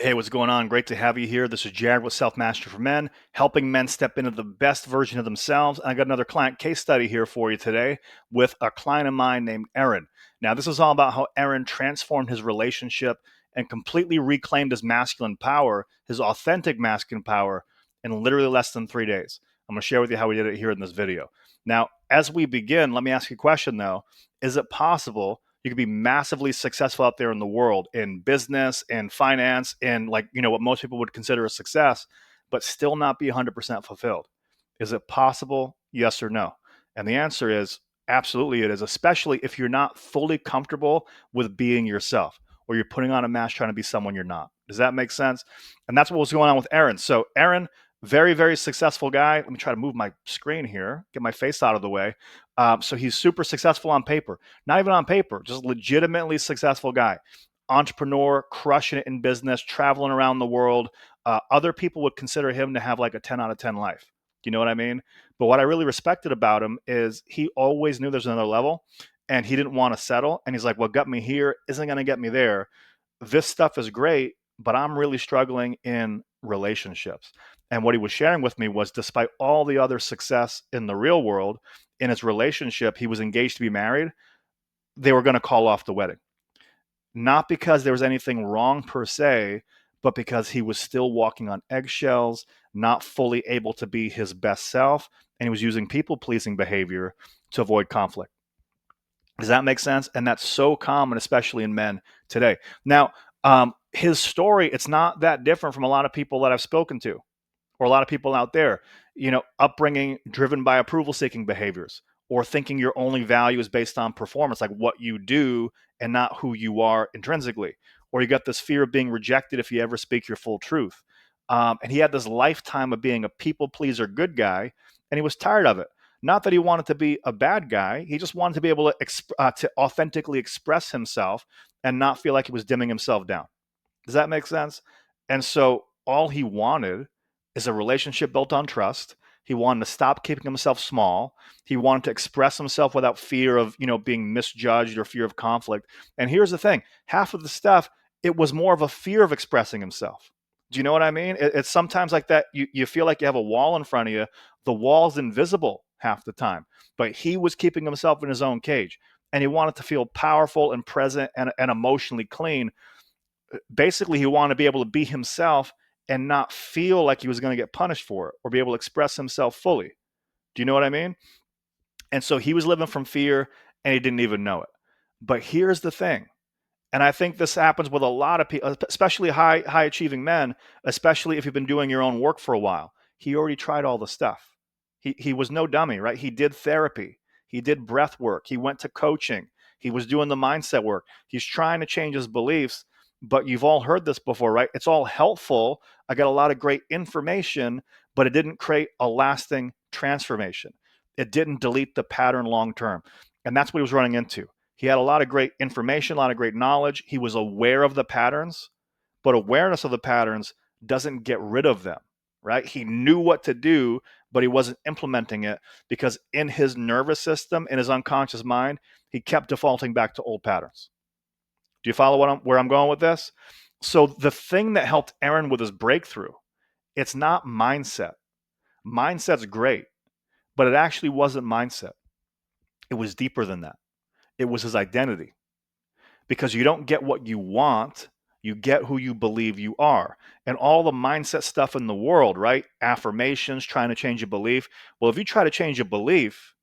Hey, what's going on? Great to have you here. This is Jared with Self Mastery for Men, helping men step into the best version of themselves. And I got another client case study here for you today with a client of mine named Irin. Now, this is all about how Irin transformed his relationship and completely reclaimed his masculine power, his authentic masculine power, in literally less than 3 days. I'm going to share with you how we did it here in this video. Now, as we begin, let me ask you a question though. Is it possible you could be massively successful out there in the world in business and finance and what most people would consider a success, but still not be 100% fulfilled? Is it possible? Yes or no? And the answer is absolutely it is, especially if you're not fully comfortable with being yourself or you're putting on a mask trying to be someone you're not. Does that make sense? And that's what was going on with Irin. So Irin, very, very successful guy. Let me try to move my screen here, get my face out of the way. So he's super successful on paper, not even on paper, just legitimately successful guy, entrepreneur, crushing it in business, traveling around the world. Other people would consider him to have like a 10 out of 10 life. You know what I mean? But what I really respected about him is he always knew there's another level and he didn't want to settle. And he's like, what got me here isn't going to get me there. This stuff is great, but I'm really struggling in relationships. And what he was sharing with me was despite all the other success in the real world, in his relationship, he was engaged to be married, they were going to call off the wedding. Not because there was anything wrong per se, but because he was still walking on eggshells, not fully able to be his best self, and he was using people pleasing behavior to avoid conflict. Does that make sense? And that's so common, especially in men today. Now, his story, it's not that different from a lot of people that I've spoken to or a lot of people out there, upbringing driven by approval seeking behaviors or thinking your only value is based on performance, like what you do and not who you are intrinsically. Or you got this fear of being rejected if you ever speak your full truth. And he had this lifetime of being a people pleaser good guy, and he was tired of it. Not that he wanted to be a bad guy, he just wanted to be able to authentically express himself and not feel like he was dimming himself down. Does that make sense? And so all he wanted is a relationship built on trust. He wanted to stop keeping himself small. He wanted to express himself without fear of, being misjudged or fear of conflict. And here's the thing, half of the stuff, it was more of a fear of expressing himself. Do you know what I mean? It's sometimes like that. You feel like you have a wall in front of you. The wall's invisible half the time, but he was keeping himself in his own cage and he wanted to feel powerful and present and emotionally clean. Basically, he wanted to be able to be himself and not feel like he was going to get punished for it or be able to express himself fully. Do you know what I mean? And so he was living from fear and he didn't even know it. But here's the thing. And I think this happens with a lot of people, especially high achieving men, especially if you've been doing your own work for a while. He already tried all the stuff. He was no dummy, right? He did therapy. He did breath work. He went to coaching. He was doing the mindset work. He's trying to change his beliefs, but you've all heard this before, right? It's all helpful. I got a lot of great information, but it didn't create a lasting transformation. It didn't delete the pattern long term. And that's what he was running into. He had a lot of great information, a lot of great knowledge. He was aware of the patterns, but awareness of the patterns doesn't get rid of them, right? He knew what to do, but he wasn't implementing it because in his nervous system, in his unconscious mind, he kept defaulting back to old patterns. Do you follow where I'm going with this? So the thing that helped Irin with his breakthrough, it's not mindset. Mindset's great, but it actually wasn't mindset. It was deeper than that. It was his identity. Because you don't get what you want, you get who you believe you are. And all the mindset stuff in the world, right? Affirmations, trying to change a belief. Well, if you try to change a belief,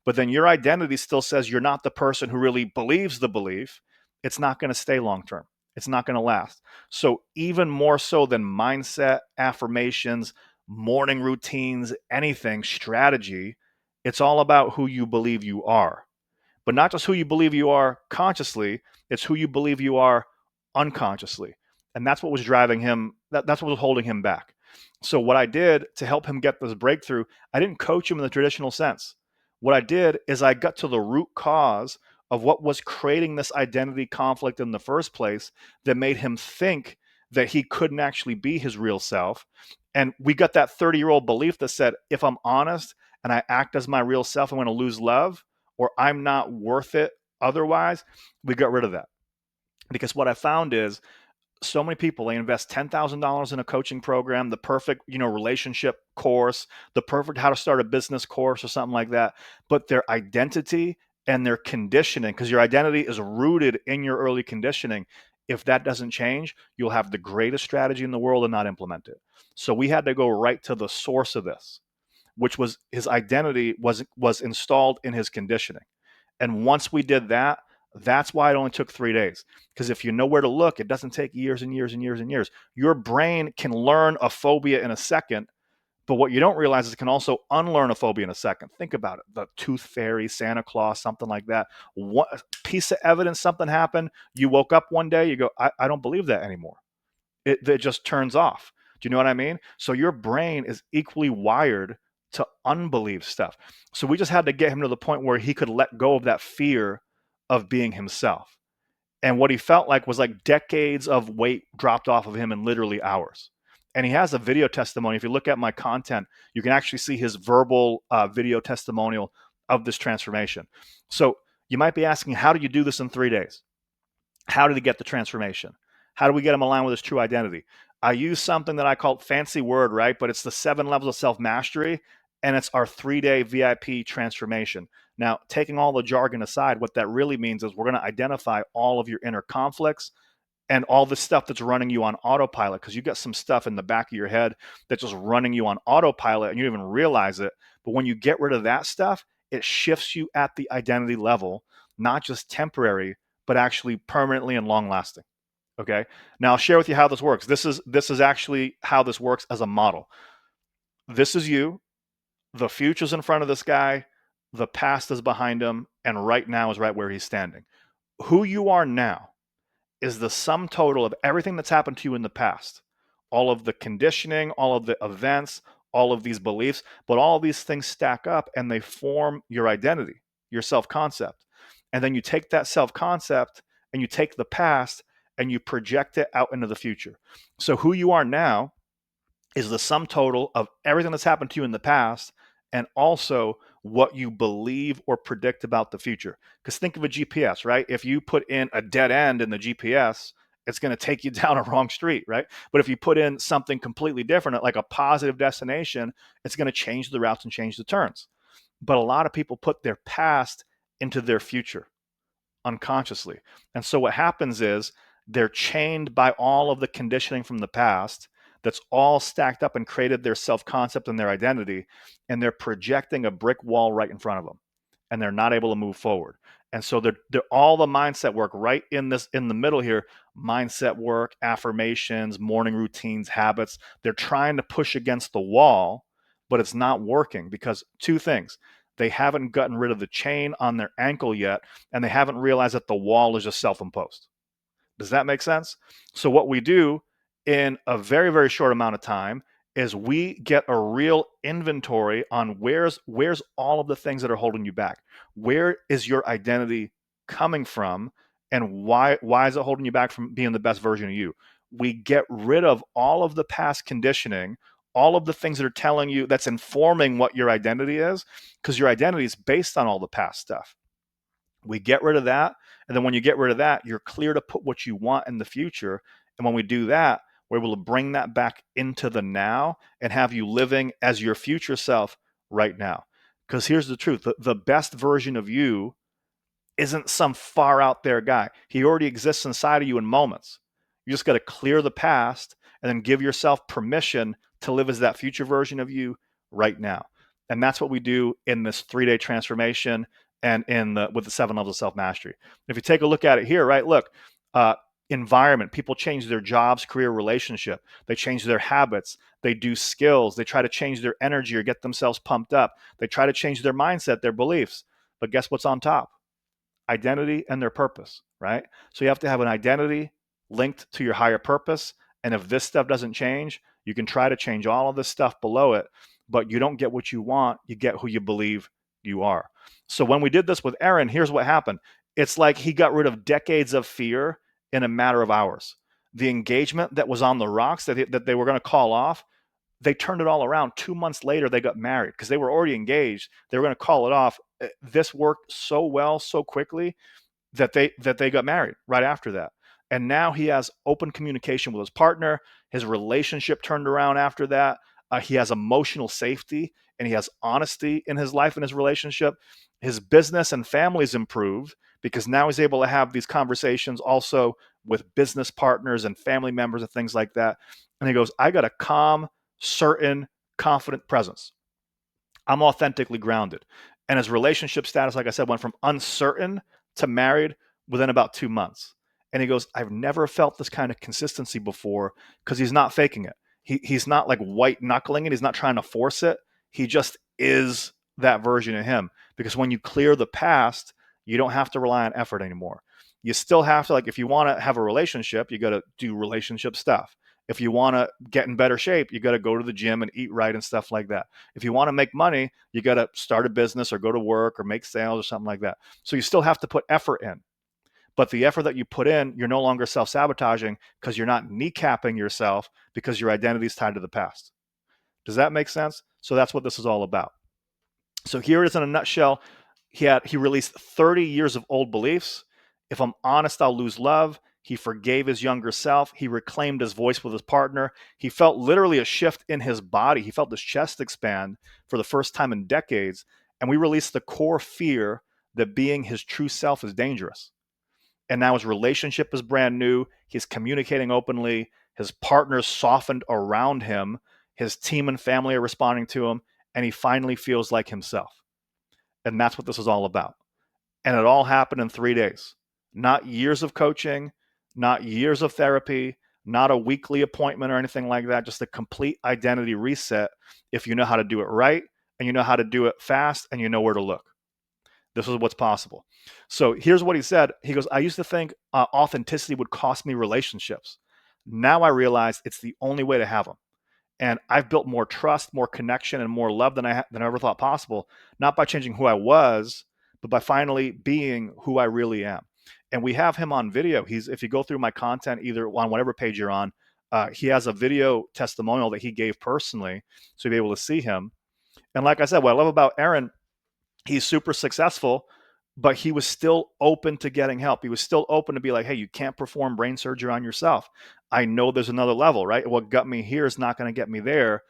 but then your identity still says you're not the person who really believes the belief, it's not going to stay long term. It's not going to last. So, even more so than mindset, affirmations, morning routines, anything, strategy, it's all about who you believe you are. But not just who you believe you are consciously, it's who you believe you are unconsciously. And that's what was driving him, that's what was holding him back. So, what I did to help him get this breakthrough, I didn't coach him in the traditional sense. What I did is I got to the root cause of what was creating this identity conflict in the first place that made him think that he couldn't actually be his real self. And we got that 30-year-old belief that said, if I'm honest and I act as my real self, I'm going to lose love or I'm not worth it otherwise. We got rid of that. Because what I found is So many people, they invest $10,000 in a coaching program, the perfect, relationship course, the perfect how to start a business course or something like that. But their identity and their conditioning, because your identity is rooted in your early conditioning. If that doesn't change, you'll have the greatest strategy in the world and not implement it. So we had to go right to the source of this, which was his identity was installed in his conditioning. And once we did that, that's why it only took 3 days. Because if you know where to look, it doesn't take years and years and years and years. Your brain can learn a phobia in a second, but what you don't realize is it can also unlearn a phobia in a second. Think about it. The tooth fairy, Santa Claus, something like that. What piece of evidence, something happened, you woke up one day, you go, I don't believe that anymore. It just turns off. Do you know what I mean? So your brain is equally wired to unbelieve stuff. So we just had to get him to the point where he could let go of that fear of being himself. And what he felt like was like decades of weight dropped off of him in literally hours. And he has a video testimony. If you look at my content, you can actually see his verbal video testimonial of this transformation. So you might be asking, how do you do this in 3 days? How did he get the transformation? How do we get him aligned with his true identity? I use something that I call fancy word, right? But it's the 7 levels of self mastery, and it's our 3-day VIP transformation. Now, taking all the jargon aside, what that really means is we're going to identify all of your inner conflicts and all the stuff that's running you on autopilot, because you got some stuff in the back of your head that's just running you on autopilot and you don't even realize it. But when you get rid of that stuff, it shifts you at the identity level, not just temporary, but actually permanently and long lasting. Okay. Now I'll share with you how this works. This is actually how this works as a model. This is you. The future's in front of this guy. The past is behind him, and right now is right where he's standing. Who you are now is the sum total of everything that's happened to you in the past. All of the conditioning, all of the events, all of these beliefs, but all of these things stack up and they form your identity, your self-concept. And then you take that self-concept and you take the past and you project it out into the future. So who you are now is the sum total of everything that's happened to you in the past and also what you believe or predict about the future. Because think of a GPS, right? If you put in a dead end in the GPS, it's going to take you down a wrong street, right? But if you put in something completely different, like a positive destination, it's going to change the routes and change the turns. But a lot of people put their past into their future unconsciously. And so what happens is they're chained by all of the conditioning from the past that's all stacked up and created their self-concept and their identity, and they're projecting a brick wall right in front of them, and they're not able to move forward. And so they're all the mindset work right in the middle here, mindset work, affirmations, morning routines, habits. They're trying to push against the wall, but it's not working because two things. They haven't gotten rid of the chain on their ankle yet, and they haven't realized that the wall is just self-imposed. Does that make sense? So what we do in a very, very short amount of time is we get a real inventory on where's all of the things that are holding you back. Where is your identity coming from, and why is it holding you back from being the best version of you? We get rid of all of the past conditioning, all of the things that are telling you, that's informing what your identity is, because your identity is based on all the past stuff. We get rid of that. And then when you get rid of that, you're clear to put what you want in the future. And when we do that, we're able to bring that back into the now and have you living as your future self right now. Because here's the truth, the best version of you isn't some far out there guy. He already exists inside of you in moments. You just got to clear the past and then give yourself permission to live as that future version of you right now. And that's what we do in this 3-day transformation and with the 7 levels of self-mastery. If you take a look at it here, right, look, environment, people change their jobs, career, relationship. They change their habits. They do skills. They try to change their energy or get themselves pumped up. They try to change their mindset, their beliefs. But guess what's on top? Identity and their purpose, right? So you have to have an identity linked to your higher purpose. And if this stuff doesn't change, you can try to change all of this stuff below it, but you don't get what you want. You get who you believe you are. So when we did this with Irin, here's what happened. It's like he got rid of decades of fear in a matter of hours. The engagement that was on the rocks that they were going to call off, they turned it all around. 2 months later, they got married because they were already engaged. They were going to call it off. This worked so well, so quickly that they got married right after that. And now he has open communication with his partner. His relationship turned around after that. He has emotional safety and he has honesty in his life and his relationship. His business and family's improved because now he's able to have these conversations also with business partners and family members and things like that. And he goes, I got a calm, certain, confident presence. I'm authentically grounded. And his relationship status, like I said, went from uncertain to married within about 2 months. And he goes, I've never felt this kind of consistency before because he's not faking it. He's not like white knuckling it. He's not trying to force it. He just is that version of him. Because when you clear the past, you don't have to rely on effort anymore. You still have to, like, if you want to have a relationship, you got to do relationship stuff. If you want to get in better shape, you got to go to the gym and eat right and stuff like that. If you want to make money, you got to start a business or go to work or make sales or something like that. So you still have to put effort in. But the effort that you put in, you're no longer self-sabotaging because you're not kneecapping yourself because your identity is tied to the past. Does that make sense? So that's what this is all about. So here it is in a nutshell. He released 30 years of old beliefs. If I'm honest, I'll lose love. He forgave his younger self. He reclaimed his voice with his partner. He felt literally a shift in his body. He felt his chest expand for the first time in decades. And we released the core fear that being his true self is dangerous. And now his relationship is brand new. He's communicating openly. His partners softened around him. His team and family are responding to him. And he finally feels like himself. And that's what this is all about. And it all happened in 3 days. Not years of coaching, not years of therapy, not a weekly appointment or anything like that. Just a complete identity reset if you know how to do it right and you know how to do it fast and you know where to look. This is what's possible. So here's what he said. He goes, I used to think authenticity would cost me relationships. Now I realize it's the only way to have them. And I've built more trust, more connection, and more love than I ever thought possible, not by changing who I was, but by finally being who I really am. And we have him on video. If you go through my content, either on whatever page you're on, he has a video testimonial that he gave personally, so you'll be able to see him. And like I said, what I love about Irin, he's super successful, but he was still open to getting help. He was still open to be like, hey, you can't perform brain surgery on yourself. I know there's another level, right? What got me here is not going to get me there.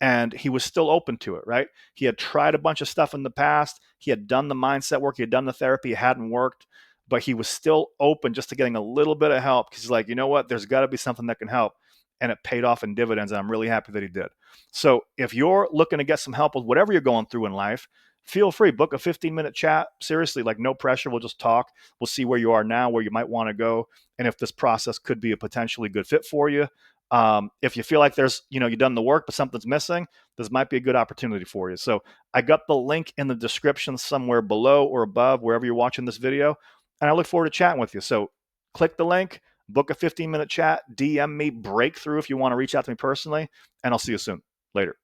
And he was still open to it, right? He had tried a bunch of stuff in the past. He had done the mindset work. He had done the therapy. It hadn't worked, but he was still open just to getting a little bit of help because he's like, you know what? There's got to be something that can help. And it paid off in dividends. And I'm really happy that he did. So if you're looking to get some help with whatever you're going through in life, feel free, book a 15-minute chat. Seriously, like no pressure. We'll just talk. We'll see where you are now, where you might want to go, and if this process could be a potentially good fit for you. If you feel like there's, you've done the work, but something's missing, this might be a good opportunity for you. So I got the link in the description somewhere below or above, wherever you're watching this video. And I look forward to chatting with you. So click the link, book a 15-minute chat, DM me breakthrough if you want to reach out to me personally, and I'll see you soon. Later.